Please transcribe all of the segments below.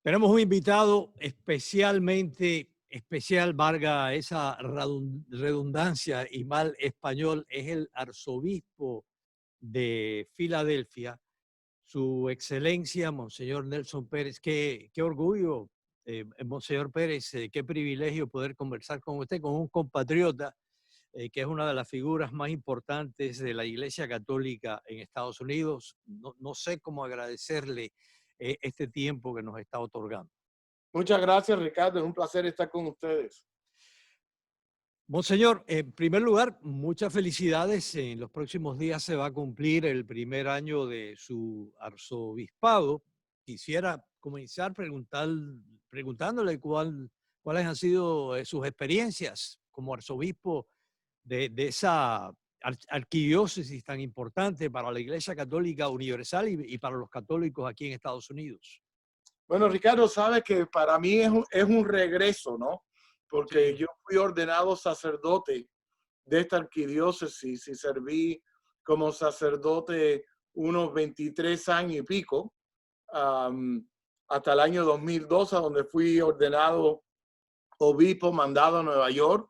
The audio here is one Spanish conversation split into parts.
Tenemos un invitado especialmente especial, valga esa redundancia y mal español, es el arzobispo de Filadelfia, su excelencia, Monseñor Nelson Pérez. Qué orgullo, Monseñor Pérez, qué privilegio poder conversar con usted, con un compatriota que es una de las figuras más importantes de la Iglesia Católica en Estados Unidos. No sé cómo agradecerle este tiempo que nos está otorgando. Muchas gracias, Ricardo. Es un placer estar con ustedes. Monseñor, en primer lugar, muchas felicidades. En los próximos días se va a cumplir el primer año de su arzobispado. Quisiera comenzar preguntándole cuáles han sido sus experiencias como arzobispo de esa arquidiócesis tan importante para la Iglesia Católica Universal y para los católicos aquí en Estados Unidos. Bueno, Ricardo, sabes que para mí es un regreso, ¿no? Porque Sí. yo fui ordenado sacerdote de esta arquidiócesis y serví como sacerdote unos 23 años y pico, am, hasta el año 2002, a donde fui ordenado obispo mandado a Nueva York.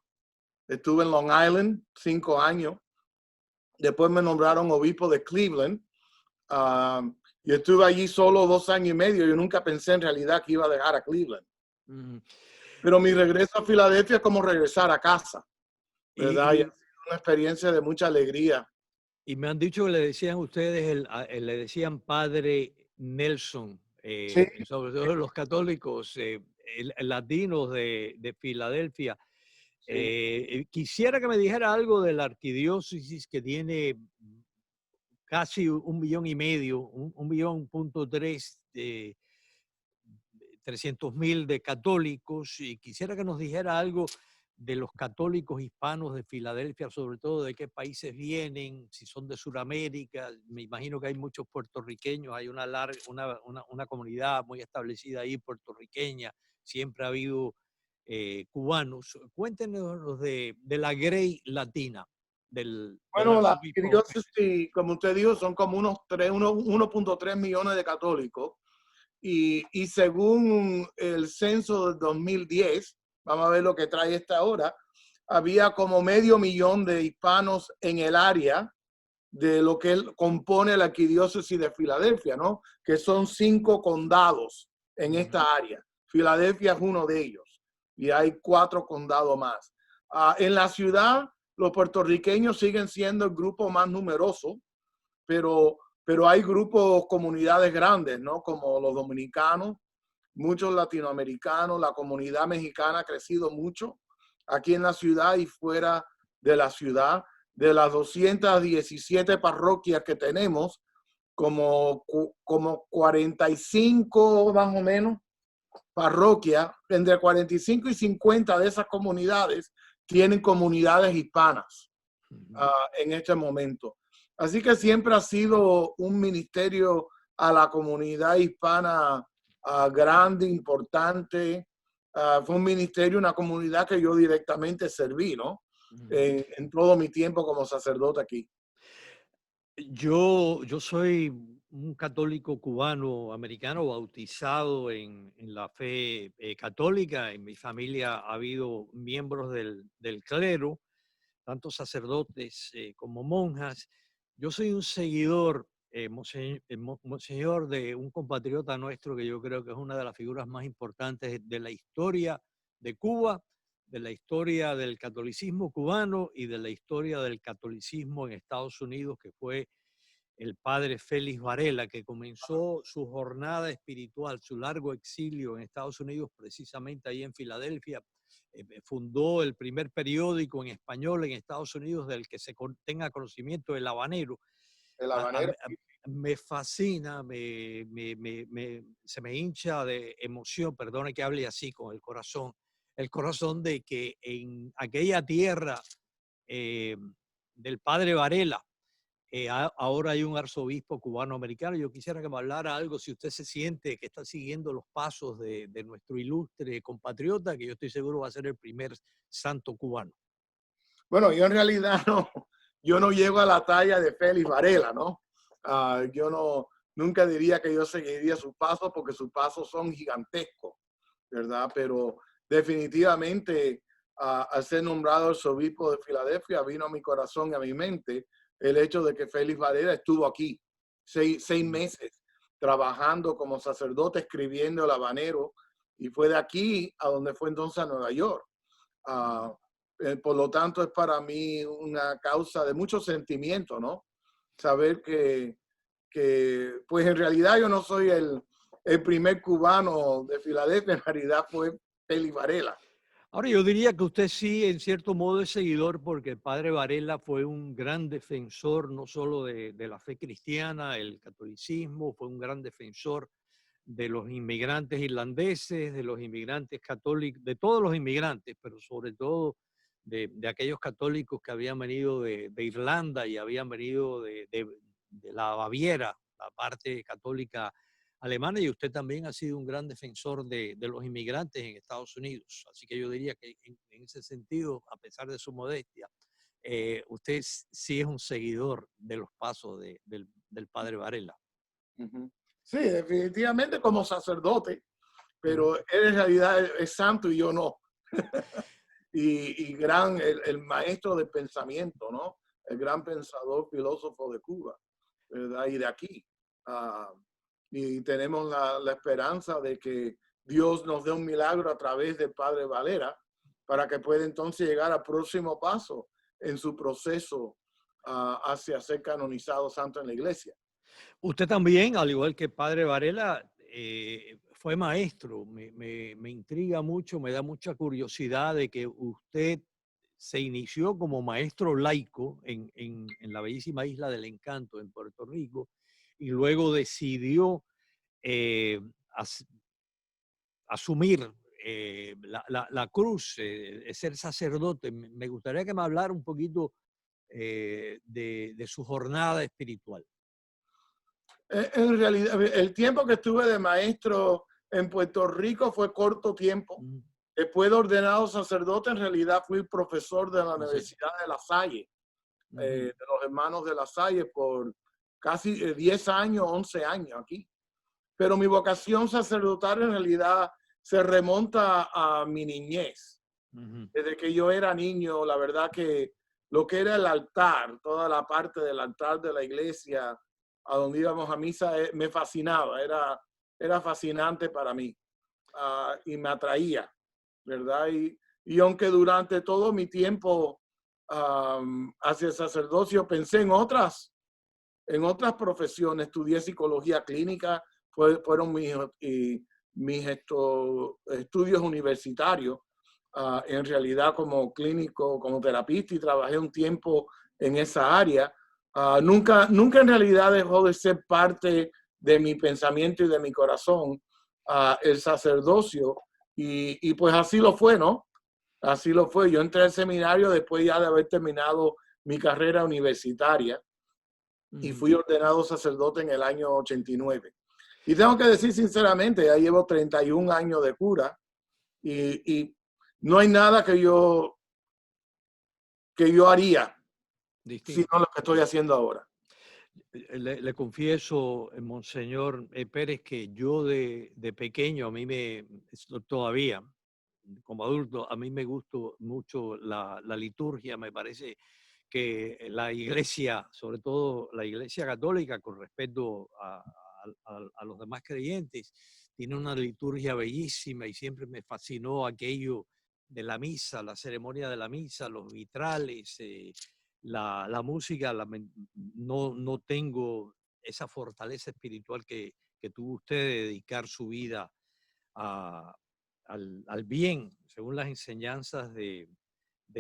Estuve en Long Island 5 años. Después me nombraron obispo de Cleveland. Yo estuve allí solo 2 años y medio. Yo nunca pensé en realidad que iba a dejar a Cleveland. Ujú. Pero mi regreso a Filadelfia es como regresar a casa, ¿verdad? Y ha Y, sido una experiencia de mucha alegría. y me han dicho que le decían ustedes, le decían padre Nelson, Sí, sobre todo los católicos latinos de Filadelfia. sí. Quisiera que me dijera algo de la arquidiócesis que tiene casi 1,5 millones, un millón punto tres de 300,000 de católicos, y quisiera que nos dijera algo de los católicos hispanos de Filadelfia, sobre todo de qué países vienen, si son de Sudamérica. Me imagino que hay muchos puertorriqueños, hay una comunidad muy establecida ahí puertorriqueña, siempre ha habido cubanos. Cuéntenos de la Grey Latina, del Bueno, la arzobispo Pérez. arquidiócesis, como usted dijo, son como unos 1.3 millones de católicos. Y según el censo del 2010, vamos a ver lo que trae esta hora, había como medio millón de hispanos en el área de lo que compone la arquidiócesis de Filadelfia, ¿no? Que son 5 condados en Ujú. esta área. Filadelfia es uno de ellos y hay 4 condados más. En la ciudad, los puertorriqueños siguen siendo el grupo más numeroso, pero hay grupos, comunidades grandes, ¿no? Como los dominicanos, muchos latinoamericanos, la comunidad mexicana ha crecido mucho aquí en la ciudad y fuera de la ciudad. De las 217 parroquias que tenemos, como 45 más o menos parroquias, entre 45 y 50 de esas comunidades tienen comunidades hispanas Ujú. en este momento. Así que siempre ha sido un ministerio a la comunidad hispana grande, importante. Fue un ministerio, una comunidad que yo directamente serví, ¿no? Ujú. En todo mi tiempo como sacerdote aquí. Yo soy un católico cubano americano bautizado en la fe católica. En mi familia ha habido miembros del clero, tanto sacerdotes como monjas. Yo soy un seguidor, monseñor, de un compatriota nuestro que yo creo que es una de las figuras más importantes de la historia de Cuba, de la historia del catolicismo cubano y de la historia del catolicismo en Estados Unidos, que fue el padre Félix Varela, que comenzó su jornada espiritual, su largo exilio en Estados Unidos, precisamente ahí en Filadelfia. Fundó el primer periódico en español en Estados Unidos del que se tenga conocimiento, El Habanero. El A- a- habanero. a- Me fascina, se me hincha de emoción, perdone que hable así con el corazón de que en aquella tierra eh, del padre Varela, ahora hay un arzobispo cubano-americano. Yo quisiera que me hablara algo, si usted se siente que está siguiendo los pasos de nuestro ilustre compatriota, que yo estoy seguro va a ser el primer santo cubano. Bueno, yo en realidad no, yo no llego a la talla de Félix Varela, ¿no? Yo nunca diría que yo seguiría sus pasos porque sus pasos son gigantescos, ¿verdad? Pero definitivamente al ser nombrado arzobispo de Filadelfia vino a mi corazón y a mi mente el hecho de que Félix Varela estuvo aquí 6 meses trabajando como sacerdote, escribiendo el habanero, y fue de aquí a donde fue entonces a Nueva York. Uh, por lo tanto, es para mí una causa de mucho sentimiento, ¿no? Saber que pues en realidad yo no soy el primer cubano de Filadelfia, en realidad fue Félix Varela. Ahora, yo diría que usted sí, en cierto modo, es seguidor porque el padre Varela fue un gran defensor no solo de la fe cristiana, el catolicismo, fue un gran defensor de los inmigrantes irlandeses, de los inmigrantes católicos, de todos los inmigrantes, pero sobre todo de aquellos católicos que habían venido de Irlanda y habían venido de la Baviera, la parte católica alemana, y usted también ha sido un gran defensor de los inmigrantes en Estados Unidos. Así que yo diría que en ese sentido, a pesar de su modestia, usted sí es un seguidor de los pasos del padre Varela. Uh-huh. Sí, definitivamente como sacerdote, pero Uh-huh. él en realidad es santo y yo no. y gran, el maestro del pensamiento, ¿no? El gran pensador, filósofo de Cuba, ¿verdad? Y de aquí. Y tenemos la esperanza de que Dios nos dé un milagro a través del padre Valera para que pueda entonces llegar al próximo paso en su proceso hacia ser canonizado santo en la iglesia. Usted también, al igual que el padre Varela, fue maestro. Me intriga mucho, me da mucha curiosidad de que usted se inició como maestro laico en la bellísima isla del Encanto, en Puerto Rico, y luego decidió eh, as- asumir la cruz, ser sacerdote. Me gustaría que me hablara un poquito de su jornada espiritual. En realidad, el tiempo que estuve de maestro en Puerto Rico fue corto tiempo. Mm. Después de ordenado sacerdote, en realidad fui profesor de la Oh, sí. Universidad de La Salle, Uh-huh. de los hermanos de La Salle, por casi 10 años, 11 años aquí. Pero mi vocación sacerdotal en realidad se remonta a mi niñez. Uh-huh. Desde que yo era niño, la verdad que lo que era el altar, toda la parte del altar de la iglesia, a donde íbamos a misa, me fascinaba, era fascinante para mí y me atraía, ¿verdad? Y aunque durante todo mi tiempo hacia el sacerdocio pensé en otras profesiones, estudié psicología clínica, fueron mis estudios universitarios. En realidad como clínico, como terapista, y trabajé un tiempo en esa área. Nunca en realidad dejó de ser parte de mi pensamiento y de mi corazón el sacerdocio, y pues así lo fue, ¿no? Así lo fue. Yo entré al seminario después ya de haber terminado mi carrera universitaria y fui ordenado sacerdote en el año 89. Y tengo que decir sinceramente, ya llevo 31 años de cura y no hay nada que yo haría sino Distinto. lo que estoy haciendo ahora. Le confieso, Monseñor Pérez, que yo de pequeño, todavía como adulto, a mí me gustó mucho la liturgia. Me parece que la iglesia, sobre todo la iglesia católica, con respecto a los demás creyentes, tiene una liturgia bellísima y siempre me fascinó aquello de la misa, la ceremonia de la misa, los vitrales, la música. No tengo esa fortaleza espiritual que tuvo usted de dedicar su vida a, al bien, según las enseñanzas de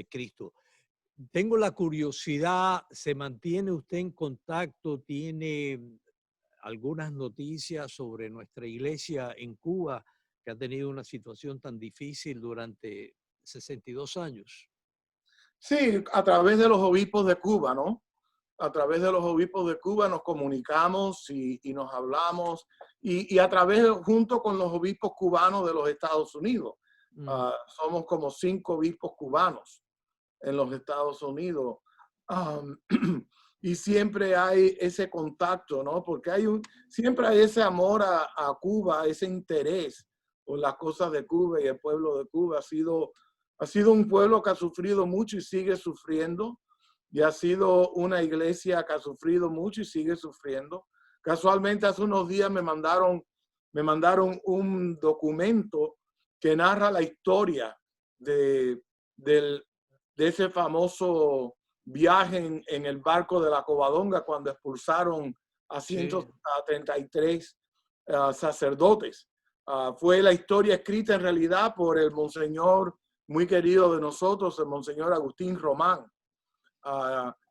Cristo. Tengo la curiosidad, ¿se mantiene usted en contacto? ¿Tiene algunas noticias sobre nuestra iglesia en Cuba, que ha tenido una situación tan difícil durante 62 años? Sí, a través de los obispos de Cuba, ¿no? A través de los obispos de Cuba nos comunicamos y nos hablamos, y a través, junto con los obispos cubanos de los Estados Unidos. Somos como 5 obispos cubanos en los Estados Unidos. y siempre hay ese contacto, ¿no? Porque siempre hay ese amor a Cuba, ese interés por las cosas de Cuba y el pueblo de Cuba. Ha sido un pueblo que ha sufrido mucho y sigue sufriendo, y ha sido una iglesia que ha sufrido mucho y sigue sufriendo. Casualmente hace unos días me mandaron un documento que narra la historia de, de ese famoso viaje en el barco de la Covadonga cuando expulsaron a Sí. 133 sacerdotes. Fue la historia escrita en realidad por el monseñor muy querido de nosotros, el monseñor Agustín Román,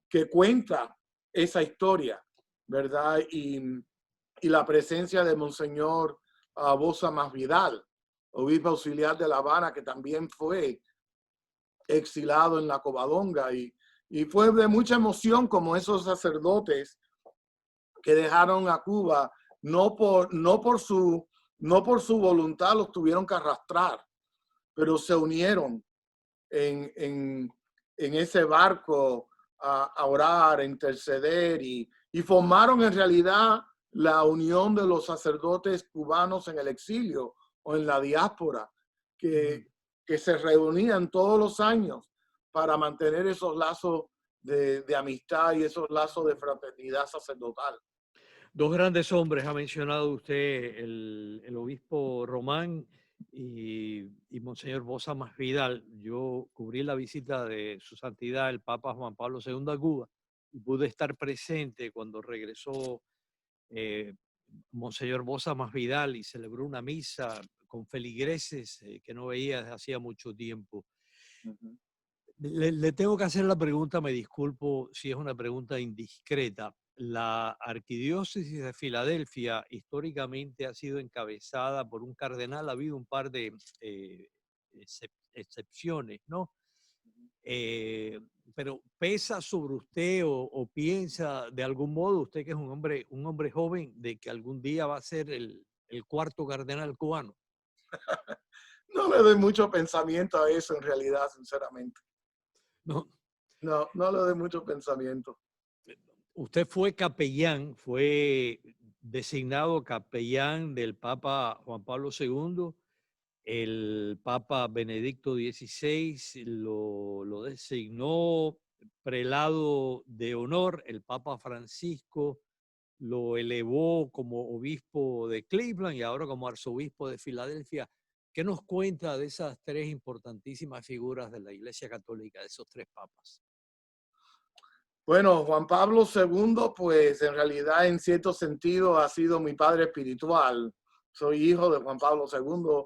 que cuenta esa historia, ¿verdad? Y la presencia de monseñor Bosa Masvidal, obispo auxiliar de La Habana, que también fue exilado en la Covadonga, y fue de mucha emoción como esos sacerdotes que dejaron a Cuba no por su voluntad, los tuvieron que arrastrar, pero se unieron en ese barco a orar, a interceder, y formaron en realidad la unión de los sacerdotes cubanos en el exilio o en la diáspora, que se reunían todos los años para mantener esos lazos de amistad y esos lazos de fraternidad sacerdotal. Dos grandes hombres ha mencionado usted, el obispo Román y Monseñor Bosa Masvidal. Yo cubrí la visita de su santidad, el Papa Juan Pablo II a Cuba, y pude estar presente cuando regresó eh, Monseñor Bosa Masvidal y celebró una misa con feligreses que no veía desde hacía mucho tiempo. Uh-huh. Le tengo que hacer la pregunta, me disculpo si es una pregunta indiscreta. La arquidiócesis de Filadelfia históricamente ha sido encabezada por un cardenal, ha habido un par de excepciones, ¿no? Pero ¿pesa sobre usted o piensa de algún modo, usted que es un hombre joven, de que algún día va a ser el cuarto cardenal cubano? No le doy mucho pensamiento a eso en realidad, sinceramente. No. No le doy mucho pensamiento. Usted fue capellán, fue designado capellán del Papa Juan Pablo II. El Papa Benedicto XVI lo designó prelado de honor. El Papa Francisco lo elevó como obispo de Cleveland y ahora como arzobispo de Filadelfia. ¿Qué nos cuenta de esas tres importantísimas figuras de la Iglesia Católica, de esos tres papas? Bueno, Juan Pablo II, pues en realidad en cierto sentido ha sido mi padre espiritual. Soy hijo de Juan Pablo II.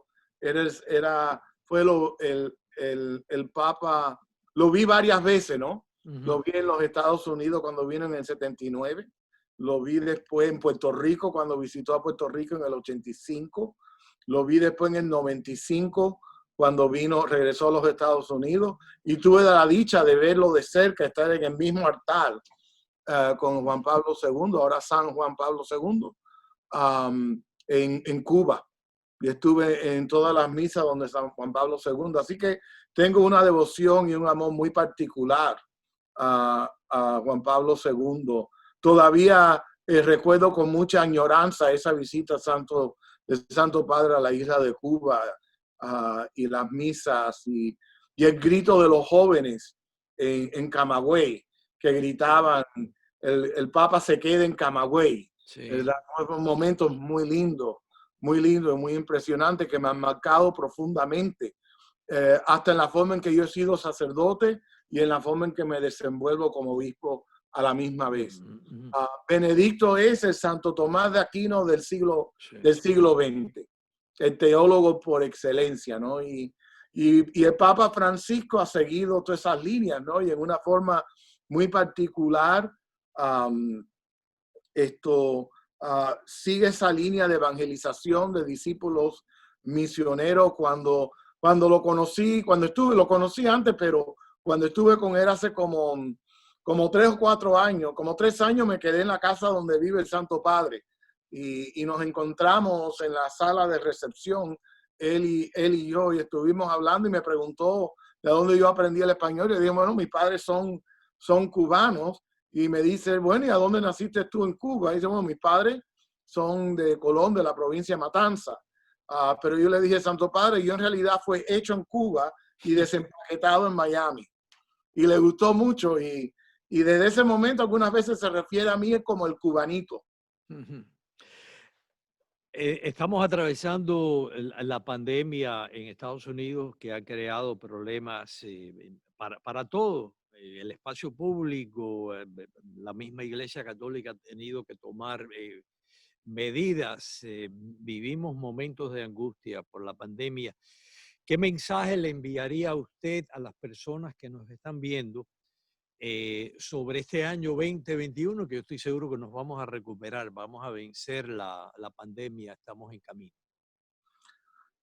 Fue el Papa, lo vi varias veces, ¿no? Lo vi en los Estados Unidos cuando vino en el 79. Lo vi después en Puerto Rico cuando visitó a Puerto Rico en el 85. Lo vi después en el 95 cuando regresó a los Estados Unidos, y tuve la dicha de verlo de cerca, estar en el mismo altar con Juan Pablo II, ahora San Juan Pablo II, en Cuba. Y estuve en todas las misas donde San Juan Pablo II. Así que tengo una devoción y un amor muy particular a Juan Pablo II. Todavía recuerdo con mucha añoranza esa visita del Santo Padre a la isla de Cuba, y las misas y el grito de los jóvenes en Camagüey, que gritaban, el Papa se queda en Camagüey. Sí. Fueron momentos muy lindos y muy impresionantes que me han marcado profundamente, hasta en la forma en que yo he sido sacerdote y en la forma en que me desenvuelvo como obispo a la misma vez. Benedicto es el Santo Tomás de Aquino del siglo XX, el teólogo por excelencia, ¿no? Y el Papa Francisco ha seguido todas esas líneas, ¿no? Y en una forma muy particular, sigue esa línea de evangelización de discípulos misioneros. Cuando lo conocí, lo conocí antes, pero cuando estuve con él hace como 3 o 4 años, como 3 años, me quedé en la casa donde vive el Santo Padre. Y nos encontramos en la sala de recepción, él y yo, y estuvimos hablando, y me preguntó de dónde yo aprendí el español. Y le dije, bueno, mis padres son cubanos, Y me dice, bueno, ¿y a dónde naciste tú en Cuba? Y dice, bueno, mis padres son de Colón, de la provincia de Matanza. Pero yo le dije, Santo Padre, yo en realidad fue hecho en Cuba y desempaquetado en Miami. Y le gustó mucho. Y desde ese momento algunas veces se refiere a mí como el cubanito. Ujú. Estamos atravesando la pandemia en Estados Unidos que ha creado problemas para todo. El espacio público, la misma Iglesia Católica ha tenido que tomar medidas. Vivimos momentos de angustia por la pandemia. ¿Qué mensaje le enviaría a usted a las personas que nos están viendo sobre este año 2021, que yo estoy seguro que nos vamos a recuperar, vamos a vencer la pandemia, estamos en camino?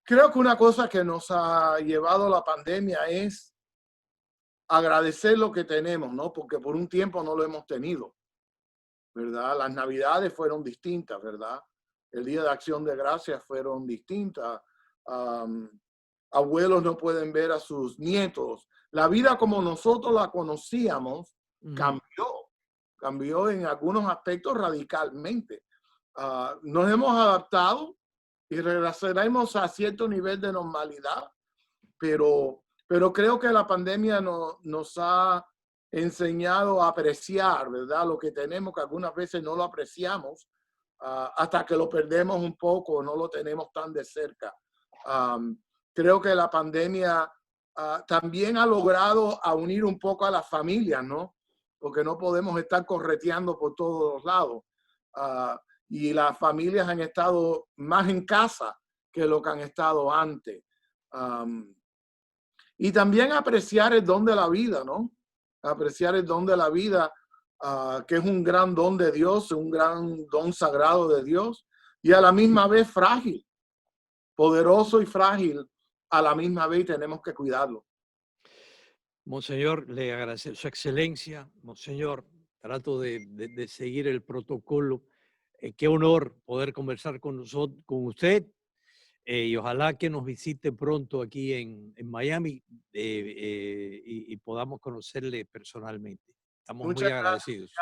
Creo que una cosa que nos ha llevado la pandemia es agradecer lo que tenemos, ¿no? Porque por un tiempo no lo hemos tenido, ¿verdad? Las navidades fueron distintas, ¿verdad? El Día de Acción de Gracias fueron distintas. Am, Abuelos no pueden ver a sus nietos. La vida como nosotros la conocíamos Ujú. cambió en algunos aspectos radicalmente. Nos hemos adaptado y regresaremos a cierto nivel de normalidad, pero creo que la pandemia nos ha enseñado a apreciar, ¿verdad? Lo que tenemos, que algunas veces no lo apreciamos hasta que lo perdemos un poco, no lo tenemos tan de cerca. Um, Creo que la pandemia también ha logrado a unir un poco a las familias, ¿no? Porque no podemos estar correteando por todos los lados. Ah, y las familias han estado más en casa que lo que han estado antes. Um, y también apreciar el don de la vida, ¿no? Apreciar el don de la vida, que es un gran don de Dios, un gran don sagrado de Dios, y a la misma vez frágil, poderoso y frágil a la misma vez, y tenemos que cuidarlo. Monseñor, le agradezco su excelencia. Monseñor, trato de seguir el protocolo. Qué honor poder conversar con nosotros, con usted, y ojalá que nos visite pronto aquí en Miami y podamos conocerle personalmente. Estamos muy Muchas gracias. agradecidos.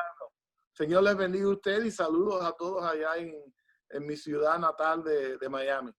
Señor les bendiga a usted y saludos a todos allá en mi ciudad natal de Miami.